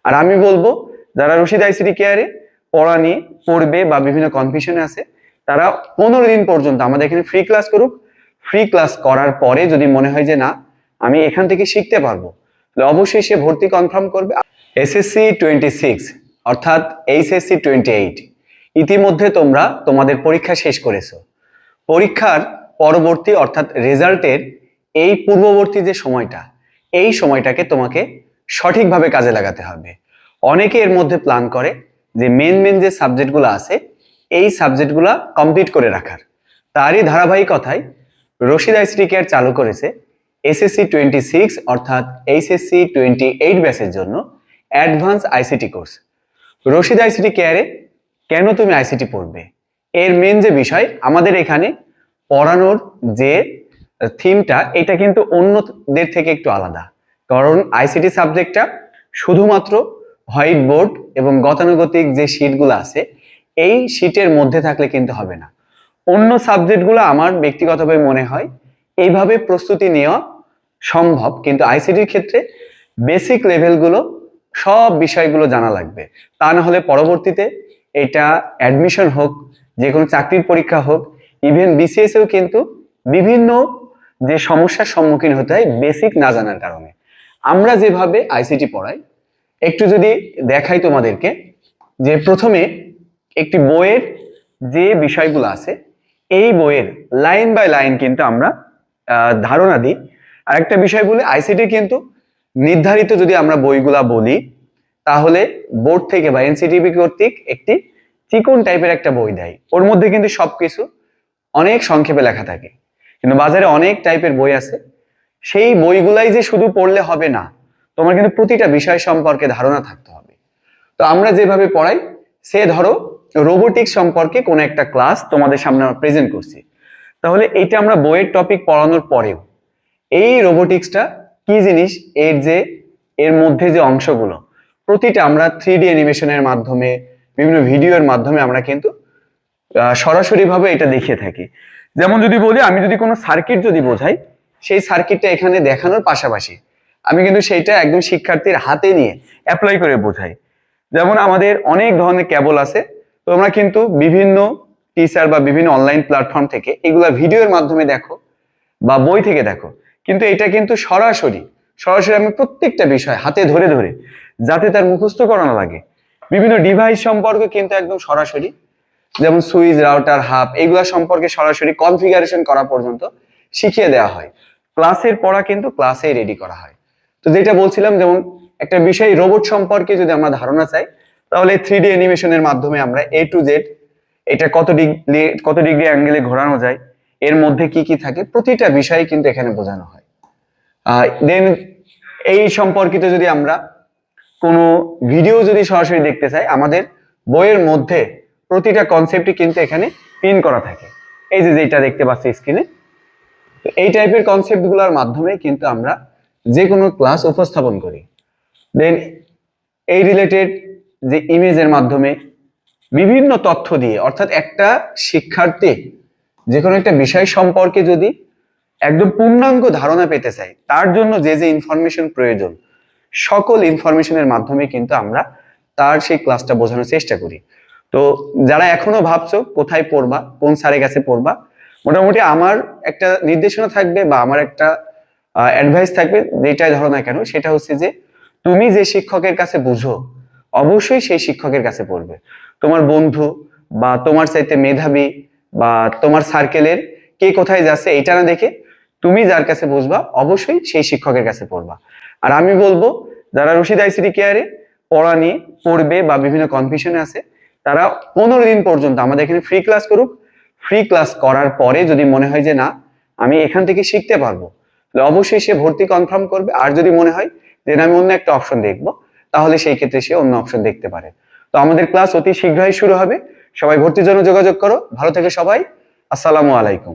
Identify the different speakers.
Speaker 1: আর আমি বলবো যারা রশিদ আইসিটি কেয়ারে পড়া নিয়ে পড়বে বা বিভিন্ন কনফিউশনে আছে তারা 15 দিন পর্যন্ত আমাদের এখানে ফ্রি ক্লাস করুক। ফ্রি ক্লাস করার পরে যদি মনে হয় যে না আমি এখান থেকে শিখতে পারবো, তাহলে অবশ্যই সে ভর্তি কনফার্ম করবে। এসএসসি 26 অর্থাৎ এইচএসসি 28 ইতিমধ্যে তোমরা তোমাদের পরীক্ষা শেষ করেছো। পরীক্ষার পরবর্তী অর্থাৎ রেজাল্টের এই পূর্ববর্তী যে সময়টা, এই সময়টাকে তোমাকে সঠিকভাবে কাজে লাগাতে হবে। অনেকে এর মধ্যে প্ল্যান করে যে মেন যে সাবজেক্টগুলো আছে এই সাবজেক্টগুলো কমপ্লিট করে রাখার। তারই ধারাবাহিকতায় রশিদ আইসিটি কেয়ার চালু করেছে এসএসসি 26 অর্থাৎ এইচএসসি 28 ব্যাচের জন্য advance ICT course. Rashid ICT কেয়ারে কেন তুমি আইসিটি পড়বে, এর মেন যে বিষয়, আমাদের এখানে পড়ানোর যে থিমটা এটা কিন্তু অন্যদের থেকে একটু আলাদা। কারণ আইসিটি সাবজেক্টটা শুধুমাত্র হোয়াইট বোর্ড এবং গতানুগতিক যে শিটগুলো আছে এই শিটের মধ্যে থাকলে কিন্তু হবে না। অন্য সাবজেক্টগুলো আমার ব্যক্তিগতভাবে মনে হয় এইভাবে প্রস্তুতি নেওয়া সম্ভব, কিন্তু আইসিটির ক্ষেত্রে বেসিক লেভেলগুলো সব বিষয়গুলো জানা লাগবে। তা না হলে পরবর্তীতে এটা অ্যাডমিশন হোক, যে কোনো চাকরির পরীক্ষা হোক, ইভেন বিসিএস এও কিন্তু বিভিন্ন যে সমস্যার সম্মুখীন হতে হয় বেসিক না জানার কারণে। আমরা যেভাবে আইসিটি পড়াই একটু যদি দেখাই তোমাদেরকে, যে প্রথমে একটি বইয়ের যে বিষয়গুলো আছে এই বইয়ের লাইন বাই লাইন কিন্তু আমরা ধারণা দিই। আর একটা বিষয় বলে আইসিটি কিন্তু নির্ধারিত যদি আমরা বইগুলা বলি তাহলে বোর্ড থেকে বা এনসিটিবি কর্তৃক একটি চিকন টাইপের একটা বই দেয়, ওর মধ্যে কিন্তু সবকিছু অনেক সংক্ষেপে লেখা থাকে। কিন্তু বাজারে অনেক টাইপের বই আছে, সেই বইগুলাই যে শুধু পড়লে হবে না, তোমার কিন্তু প্রতিটা বিষয় সম্পর্কে ধারণা থাকতে হবে। তো আমরা যেভাবে পড়াই, সে ধরো রোবোটিক্স সম্পর্কে কোনো একটা ক্লাস তোমাদের সামনে আমরা প্রেজেন্ট করছি, তাহলে এইটা আমরা বইয়ের টপিক পড়ানোর পরেও এই রোবোটিক্সটা কি জিনিস, এর মধ্যে যে অংশগুলো প্রতিটা আমরা 3D অ্যানিমেশনের মাধ্যমে বিভিন্ন ভিডিওর মাধ্যমে আমরা কিন্তু সরাসরি ভাবে এটা দেখিয়ে থাকি। যেমন যদি বলি, আমি যদি কোনো সার্কিট যদি বোঝাই, সেই সার্কিটটা এখানে দেখানোর পাশাপাশি আমি কিন্তু সেইটা একদম শিক্ষার্থীর হাতে নিয়ে অ্যাপ্লাই করে বোঝাই। যেমন আমাদের অনেক ধরনের কেবল আছে, তো আমরা কিন্তু বিভিন্ন টিচার বা বিভিন্ন অনলাইন প্ল্যাটফর্ম থেকে এগুলা ভিডিওর মাধ্যমে দেখো বা বই থেকে দেখো, কিন্তু এটা কিন্তু সরাসরি আমি প্রত্যেকটা বিষয় হাতে ধরে ধরে, যাতে তার মুখস্থ করানো লাগে, বিভিন্ন ডিভাইস সম্পর্কে কিন্তু একদম সরাসরি, যেমন সুইচ, রাউটার, হাব, এগুলা সম্পর্কে সরাসরি কনফিগারেশন করা পর্যন্ত শিখিয়ে দেওয়া হয়। ক্লাসের পড়া কিন্তু ক্লাসেই রেডি করা হয়। তো যেটা বলছিলাম, যেমন একটা বিষয় রোবট সম্পর্কে যদি আমরা ধারণা চাই, তাহলে 3D অ্যানিমেশনের মাধ্যমে আমরা A to Z এটা কত ডিগ্রি অ্যাঙ্গেলে ঘোরানো যায়, এর মধ্যে কি কি থাকে, প্রতিটা বিষয় কিন্তু এখানে বোঝানো হয়। দেন এই সম্পর্কিত যদি আমরা কোনো ভিডিও যদি সরাসরি দেখতে চাই, আমাদের বইয়ের মধ্যে প্রতিটা কনসেপ্টই কিন্তু এখানে পিন করা থাকে। এই যে যেটা দেখতে পাচ্ছি স্ক্রিনে, তো এই টাইপের কনসেপ্টগুলোর মাধ্যমে কিন্তু আমরা যে কোনো ক্লাস উপস্থাপন করি। দেন এই রিলেটেড যে ইমেজের মাধ্যমে বিভিন্ন তথ্য দিয়ে, অর্থাৎ একটা শিক্ষার্থী যে কোনো একটা বিষয় সম্পর্কে যদি একদম পূর্ণাঙ্গ ধারণা পেতে চাই, তার জন্য যে যে ইনফরমেশন প্রয়োজন সকল ইনফরমেশনের মাধ্যমে কিন্তু আমরা তার সেই ক্লাসটা বোঝানোর চেষ্টা করি। তো যারা এখনো ভাবছো কোথায় পড়বা, কোন স্যারের কাছে পড়বা, মোটামুটি আমার একটা নির্দেশনা থাকবে বা আমার একটা অ্যাডভাইস থাকবে, যেটাই ধরো না কেন, সেটা হচ্ছে যে তুমি যে শিক্ষকের কাছে বুঝো অবশ্যই সেই শিক্ষকের কাছে পড়বে। তোমার বন্ধু বা তোমার চাইতে মেধাবী বা তোমার সার্কেলের কে কোথায় যাচ্ছে এটা না দেখে তুমি যার কাছে বুঝবা অবশ্যই সেই শিক্ষকের কাছে পড়বা। আর আমি বলবো যারা রশিদ আইসিটি কেয়ারে পড়া নিয়ে পড়বে বা বিভিন্ন কনফিউশনে আছে তারা 15 দিন পর্যন্ত আমাদের এখানে ফ্রি ক্লাস করুক। ফ্রি ক্লাস করার পরে যদি মনে হয় যে না আমি এখান থেকে শিখতে পারবো, তাহলে অবশ্যই সে ভর্তি কনফার্ম করবে। আর যদি মনে হয় যে আমি অন্য একটা অপশন দেখবো, তাহলে সেই ক্ষেত্রে সে অন্য অপশন দেখতে পারে। তো আমাদের ক্লাস অতি শীঘ্রই শুরু হবে, সবাই ভর্তির জন্য যোগাযোগ করো। ভালো থেকে সবাই, আসসালামু আলাইকুম।